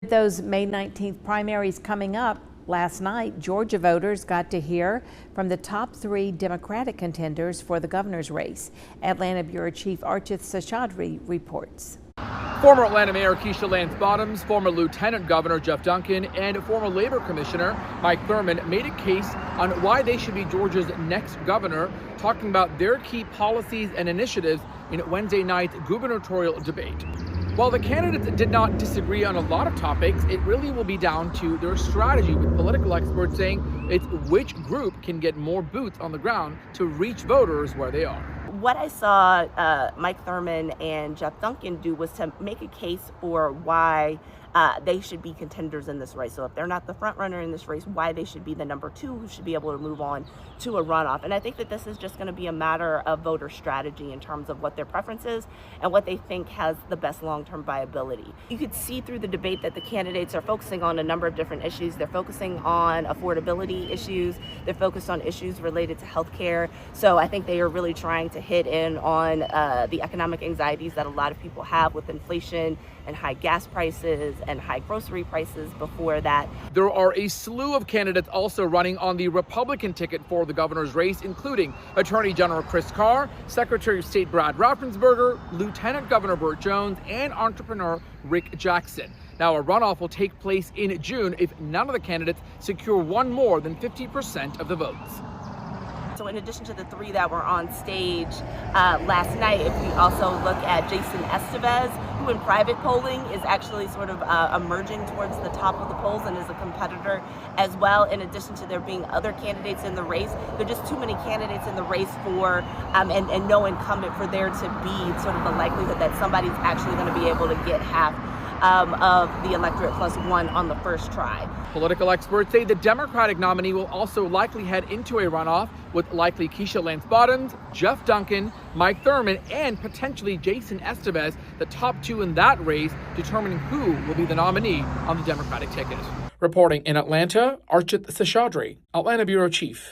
Those May 19th primaries coming up, last night, Georgia voters got to hear from the top three Democratic contenders for the governor's race. Atlanta Bureau Chief Archith Seshadri reports. Former Atlanta Mayor Keisha Lance Bottoms, former Lieutenant Governor Jeff Duncan, and former Labor Commissioner Mike Thurmond made a case on why they should be Georgia's next governor, talking about their key policies and initiatives in Wednesday night's gubernatorial debate. While the candidates did not disagree on a lot of topics, it really will be down to their strategy, with political experts saying it's which group can get more boots on the ground to reach voters where they are. What I saw Mike Thurmond and Jeff Duncan do was to make a case for why they should be contenders in this race. So if they're not the front runner in this race, why they should be the number two who should be able to move on to a runoff. And I think that this is just going to be a matter of voter strategy in terms of what their preference is and what they think has the best long-term viability. You could see through the debate that the candidates are focusing on a number of different issues. They're focusing on affordability issues. They're focused on issues related to healthcare. So I think they are really trying to hit in on the economic anxieties that a lot of people have with inflation and high gas prices and high grocery prices before that. There are a slew of candidates also running on the Republican ticket for the governor's race, including Attorney General Chris Carr, Secretary of State Brad Raffensperger, Lieutenant Governor Burt Jones, and entrepreneur Rick Jackson. Now, a runoff will take place in June if none of the candidates secure one more than 50% of the votes. So in addition to the three that were on stage last night, if we also look at Jason Estevez, who in private polling is actually sort of emerging towards the top of the polls and is a competitor as well, in addition to there being other candidates in the race. There are just too many candidates in the race for, and no incumbent for there to be sort of the likelihood that somebody's actually going to be able to get half of the electorate plus one on the first try. Political experts say the Democratic nominee will also likely head into a runoff with likely Keisha Lance Bottoms, Jeff Duncan, Mike Thurmond, and potentially Jason Estevez, the top two in that race, determining who will be the nominee on the Democratic ticket. Reporting in Atlanta, Archith Seshadri, Atlanta Bureau Chief.